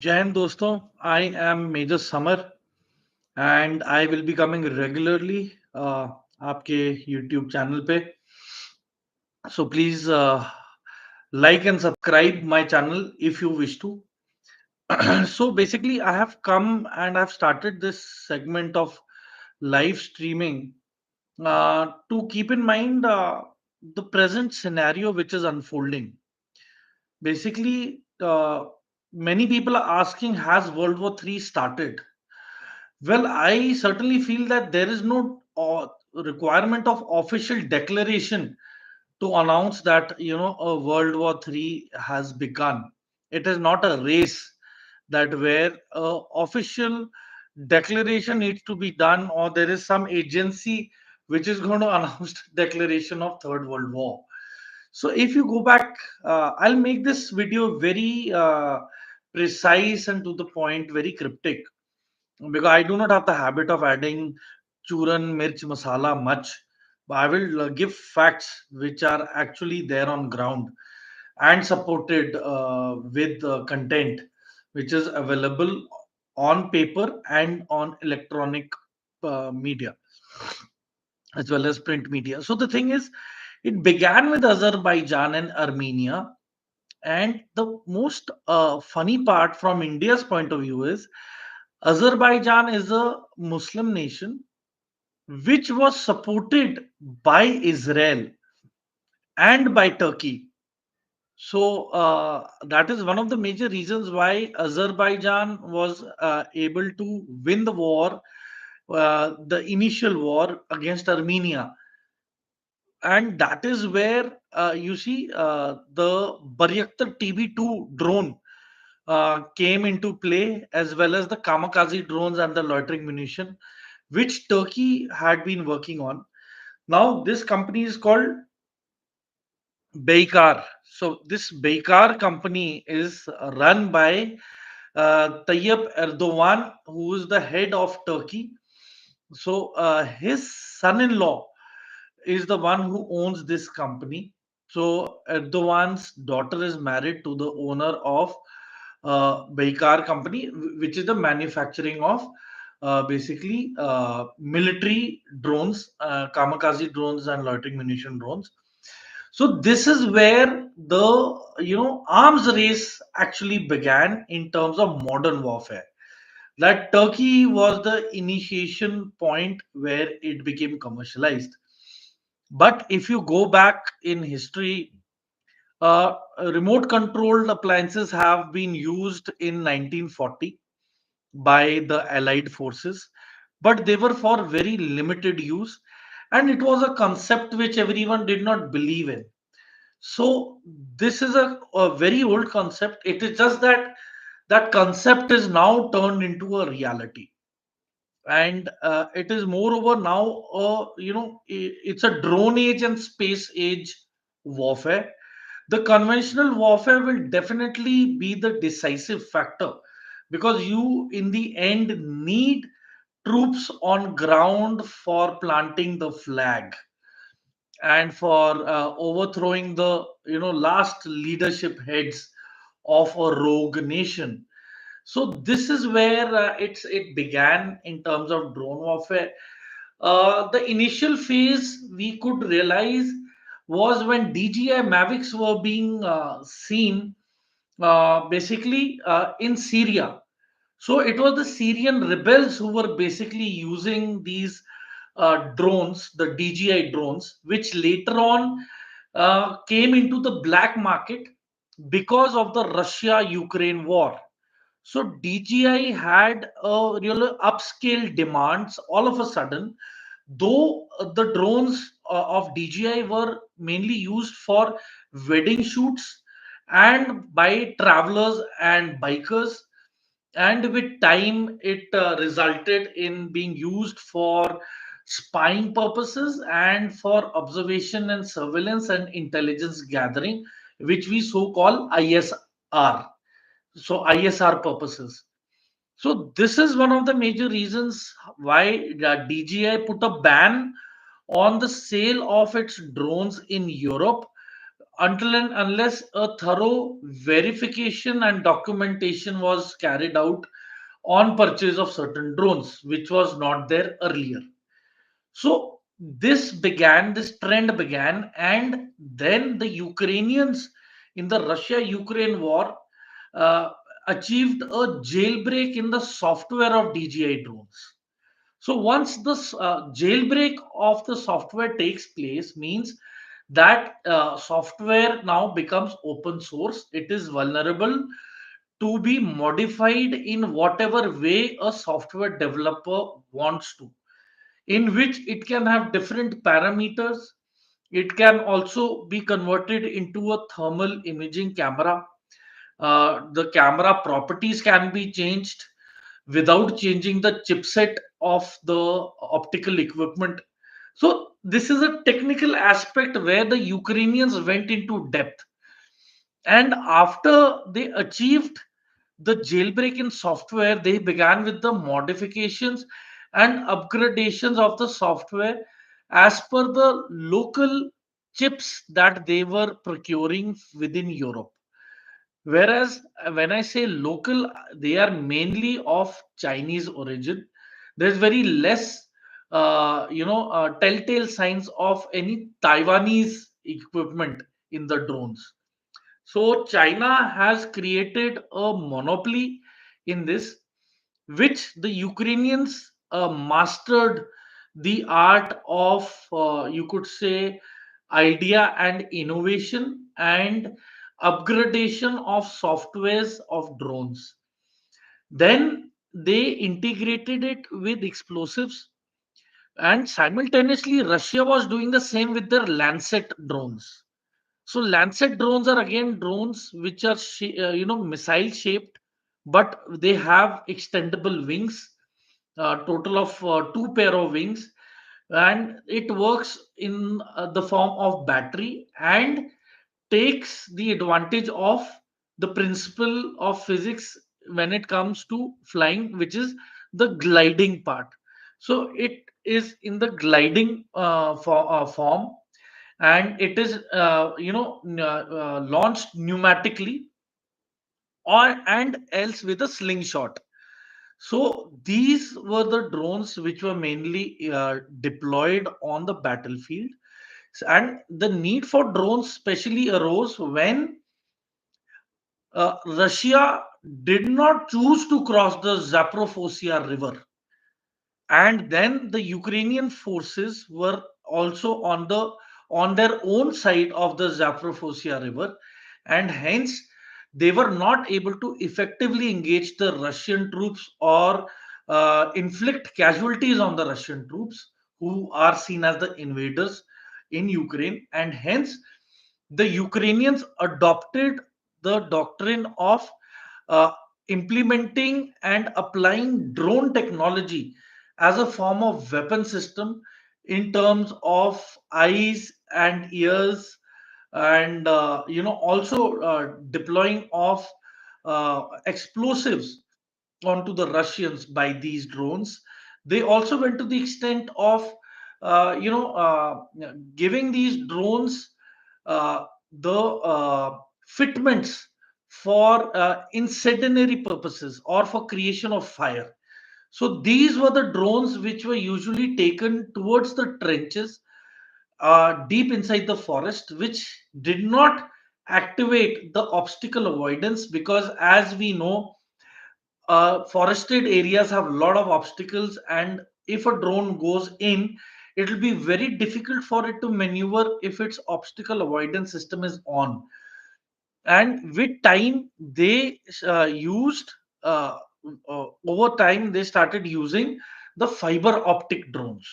जय हिंद दोस्तों. I am Major Summer and I will be coming regularly आपके YouTube channel पे. So please like and subscribe my channel if you wish to. So basically I have come and I've started this segment of live streaming to keep in mind the present scenario which is unfolding. Basically, many people are asking, has World War III started? Well, I certainly feel that there is no requirement of official declaration to announce that a World War III has begun. It is not a race that where official declaration needs to be done, or there is some agency which is going to announce the declaration of Third World War. So if you go back, I'll make this video very precise and to the point, very cryptic, because I do not have the habit of adding churan, mirch, masala much. But I will give facts which are actually there on ground and supported with content which is available on paper and on electronic media as well as print media. So the thing is, it began with Azerbaijan and Armenia. And the most funny part from India's point of view is Azerbaijan is a Muslim nation which was supported by Israel and by Turkey. So that is one of the major reasons why Azerbaijan was able to win the war, the initial war against Armenia. And that is where you see the Bayraktar TB2 drone came into play, as well as the kamikaze drones and the loitering munition, which Turkey had been working on. Now, this company is called Baykar. So, this Baykar company is run by Tayyip Erdogan, who is the head of Turkey. So, his son in law is the one who owns this company. So, Erdogan's daughter is married to the owner of Baykar company, which is the manufacturing of basically military drones, kamikaze drones, and loitering munition drones. So this is where the arms race actually began in terms of modern warfare. That Turkey was the initiation point where it became commercialized. But if you go back in history, remote controlled appliances have been used in 1940 by the Allied forces, but they were for very limited use, and it was a concept which everyone did not believe in. So this is a very old concept. It is just that that concept is now turned into a reality, and it is moreover now it's a drone age and space age warfare. The conventional warfare will definitely be the decisive factor, because you in the end need troops on ground for planting the flag and for overthrowing the last leadership heads of a rogue nation. So this is where it began in terms of drone warfare. The initial phase we could realize was when DJI Mavics were being seen basically in Syria. So it was the Syrian rebels who were basically using these drones, the DJI drones, which later on came into the black market because of the Russia-Ukraine war. So DJI had a real upscale demands all of a sudden, though the drones of DJI were mainly used for wedding shoots and by travelers and bikers, and with time it resulted in being used for spying purposes and for observation and surveillance and intelligence gathering, which we so call ISR. So ISR purposes. So this is one of the major reasons why DJI put a ban on the sale of its drones in Europe until and unless a thorough verification and documentation was carried out on purchase of certain drones, which was not there earlier. So this trend began, and then the Ukrainians in the Russia-Ukraine war uh, achieved a jailbreak in the software of DJI drones. So once this jailbreak of the software takes place, means that software now becomes open source. It is vulnerable to be modified in whatever way a software developer wants to, in which it can have different parameters. It can also be converted into a thermal imaging camera. The camera properties can be changed without changing the chipset of the optical equipment. So this is a technical aspect where the Ukrainians went into depth. And after they achieved the jailbreak in software, they began with the modifications and upgradations of the software as per the local chips that they were procuring within Europe. Whereas when I say local, they are mainly of Chinese origin. There's very less, telltale signs of any Taiwanese equipment in the drones. So China has created a monopoly in this, which the Ukrainians mastered the art of, you could say, idea and innovation and upgradation of softwares of drones. Then they integrated it with explosives, and simultaneously, Russia was doing the same with their Lancet drones. So Lancet drones are again drones which are missile shaped, but they have extendable wings, total of two pair of wings, and it works in the form of battery and takes the advantage of the principle of physics when it comes to flying, which is the gliding part. So it is in the gliding form, and it is launched pneumatically or and else with a slingshot. So these were the drones which were mainly deployed on the battlefield. And the need for drones especially arose when Russia did not choose to cross the Zaporozhye river, and then the Ukrainian forces were also on their own side of the Zaporozhye river, and hence they were not able to effectively engage the Russian troops or inflict casualties on the Russian troops, who are seen as the invaders in Ukraine, and hence the Ukrainians adopted the doctrine of uh, implementing and applying drone technology as a form of weapon system in terms of eyes and ears, and also deploying of explosives onto the Russians by these drones. They also went to the extent of giving these drones the fitments for incendiary purposes or for creation of fire. So these were the drones which were usually taken towards the trenches deep inside the forest, which did not activate the obstacle avoidance, because as we know, forested areas have a lot of obstacles, and if a drone goes in, it will be very difficult for it to maneuver if its obstacle avoidance system is on. And with time they used over time they started using the fiber optic drones.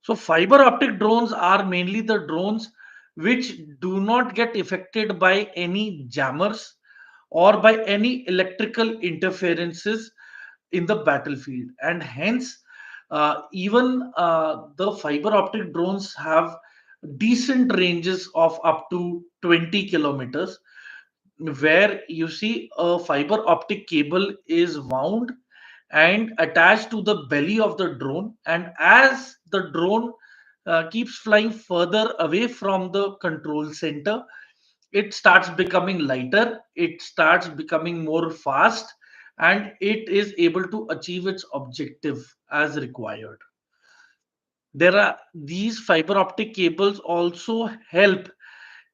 So fiber optic drones are mainly the drones which do not get affected by any jammers or by any electrical interferences in the battlefield, and hence even the fiber optic drones have decent ranges of up to 20 kilometers, where you see a fiber optic cable is wound and attached to the belly of the drone, and as the drone keeps flying further away from the control center, it starts becoming lighter, it starts becoming more fast, and it is able to achieve its objective as required. There are these fiber optic cables also help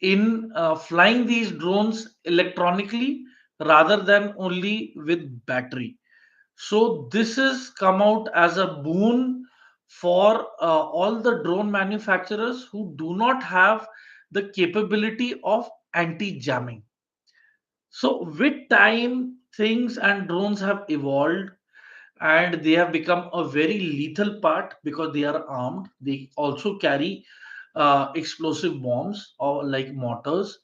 in flying these drones electronically rather than only with battery. So this has come out as a boon for all the drone manufacturers who do not have the capability of anti-jamming. So with time, things and drones have evolved and they have become a very lethal part because they are armed. They also carry explosive bombs or like mortars,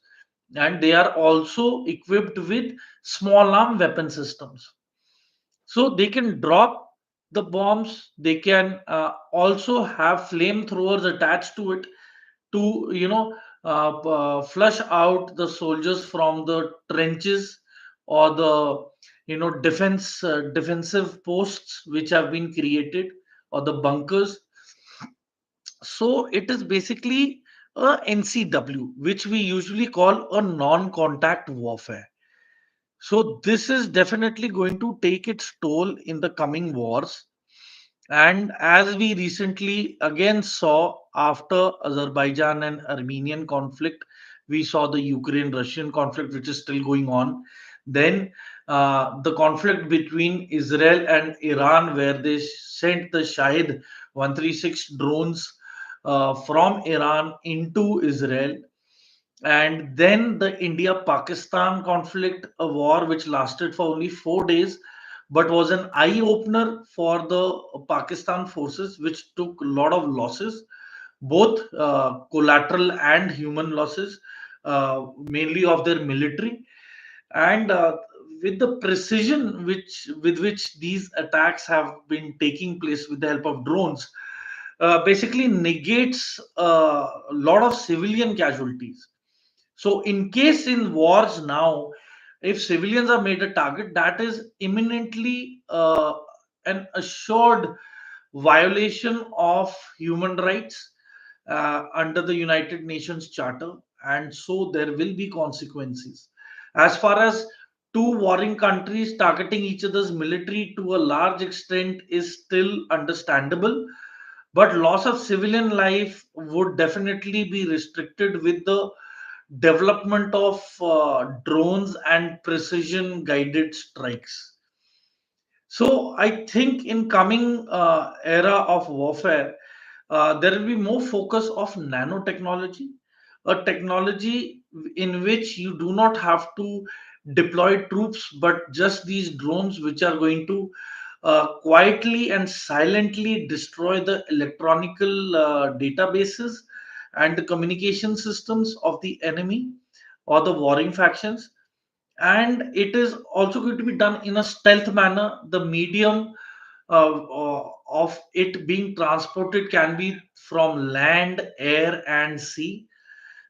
and they are also equipped with small arm weapon systems. So they can drop the bombs. They can also have flamethrowers attached to it to flush out the soldiers from the trenches or the defensive posts which have been created, or the bunkers. So it is basically a NCW, which we usually call a non-contact warfare. So this is definitely going to take its toll in the coming wars. And as we recently again saw after Azerbaijan and Armenian conflict, we saw the Ukraine Russian conflict, which is still going on. Then the conflict between Israel and Iran, where they sent the Shahid 136 drones from Iran into Israel. And then the India Pakistan conflict, a war which lasted for only 4 days, but was an eye opener for the Pakistan forces, which took a lot of losses, both collateral and human losses, mainly of their military. And with the precision with which these attacks have been taking place with the help of drones, basically negates a lot of civilian casualties. So, in case in wars now, if civilians are made a target, that is imminently an assured violation of human rights under the United Nations Charter, and so there will be consequences. As far as two warring countries targeting each other's military to a large extent is still understandable, but loss of civilian life would definitely be restricted with the development of drones and precision guided strikes. So I think in coming era of warfare, there will be more focus of nanotechnology, a technology in which you do not have to deploy troops, but just these drones which are going to quietly and silently destroy the electronical databases and the communication systems of the enemy or the warring factions. And it is also going to be done in a stealth manner. The medium of it being transported can be from land, air, and sea.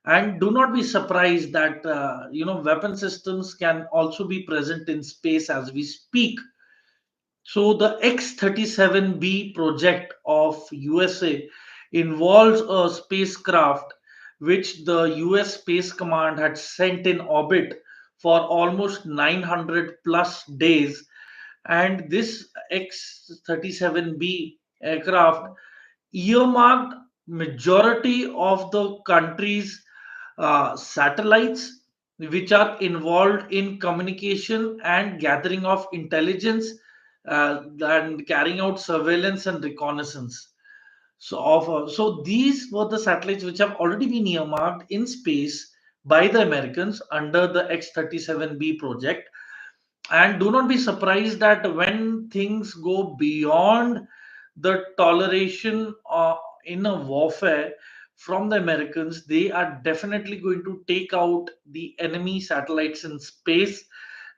And do not be surprised that weapon systems can also be present in space as we speak. So the X-37B project of USA involves a spacecraft which the US Space Command had sent in orbit for almost 900 plus days. And this X-37B aircraft earmarked majority of the country's satellites which are involved in communication and gathering of intelligence and carrying out surveillance and reconnaissance. So these were the satellites which have already been earmarked in space by the Americans under the X-37B project. And do not be surprised that when things go beyond the toleration in a warfare from the Americans, they are definitely going to take out the enemy satellites in space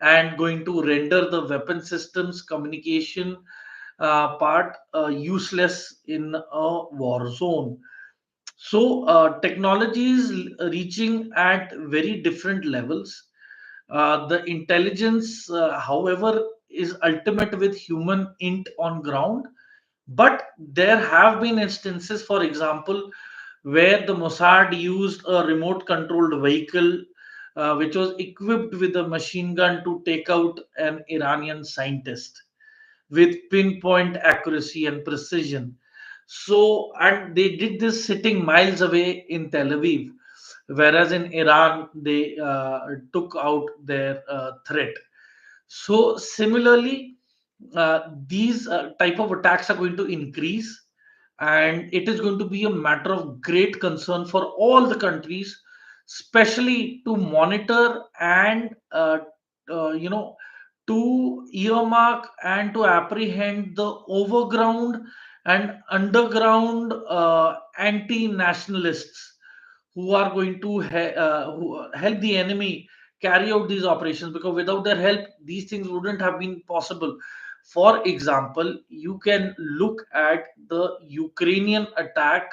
and going to render the weapon systems communication part useless in a war zone. So, technology is reaching at very different levels. The intelligence, however, is ultimate with human int on ground. But there have been instances, for example, where the Mossad used a remote controlled vehicle which was equipped with a machine gun to take out an Iranian scientist with pinpoint accuracy and precision. So, and they did this sitting miles away in Tel Aviv, whereas in Iran, they took out their threat. So, similarly, these type of attacks are going to increase, and it is going to be a matter of great concern for all the countries, especially to monitor and you know, to earmark and to apprehend the overground and underground anti-nationalists who are going to who help the enemy carry out these operations, because without their help these things wouldn't have been possible. For example, you can look at the Ukrainian attack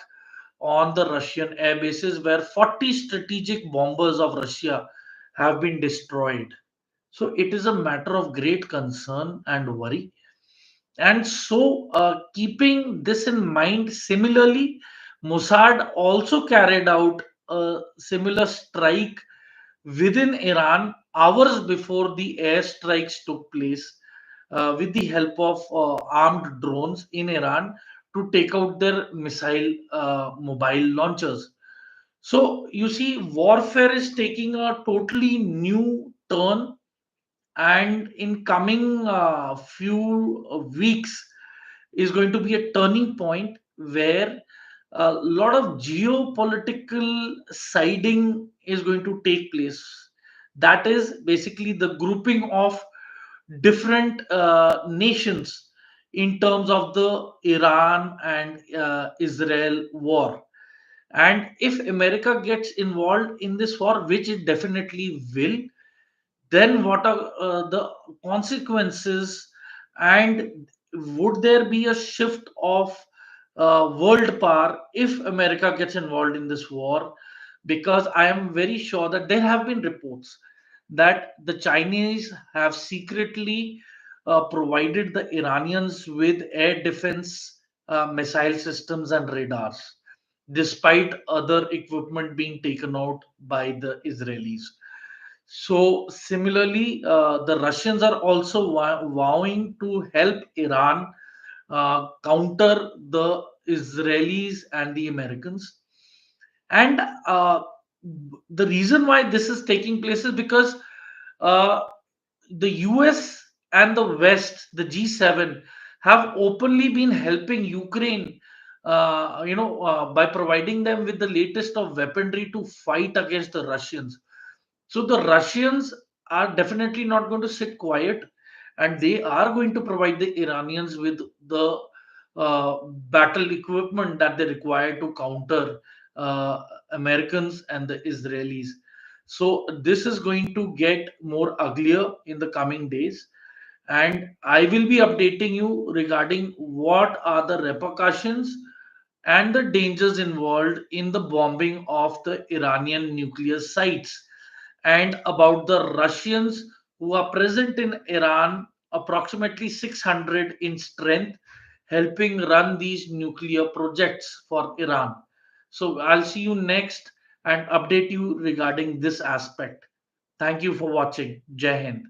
on the Russian air bases, where 40 strategic bombers of Russia have been destroyed. So it is a matter of great concern and worry. And so, keeping this in mind, similarly, Mossad also carried out a similar strike within Iran hours before the airstrikes took place, with the help of armed drones in Iran to take out their missile mobile launchers. So, you see, warfare is taking a totally new turn, and in coming few weeks is going to be a turning point where a lot of geopolitical siding is going to take place. That is basically the grouping of different nations in terms of the Iran and Israel war. And if America gets involved in this war, which it definitely will, then what are the consequences, and would there be a shift of world power if America gets involved in this war? Because I am very sure that there have been reports that the Chinese have secretly provided the Iranians with air defense missile systems and radars, despite other equipment being taken out by the Israelis. So similarly, the Russians are also vowing to help Iran counter the Israelis and the Americans. And the reason why this is taking place is because uh, the US and the West, the G7, have openly been helping Ukraine, by providing them with the latest of weaponry to fight against the Russians. So the Russians are definitely not going to sit quiet, and they are going to provide the Iranians with the battle equipment that they require to counter Americans and the Israelis. So this is going to get more uglier in the coming days, and I will be updating you regarding what are the repercussions and the dangers involved in the bombing of the Iranian nuclear sites, and about the Russians who are present in Iran, approximately 600 in strength, helping run these nuclear projects for Iran. So I'll see you next and update you regarding this aspect. Thank you for watching. Jai Hind.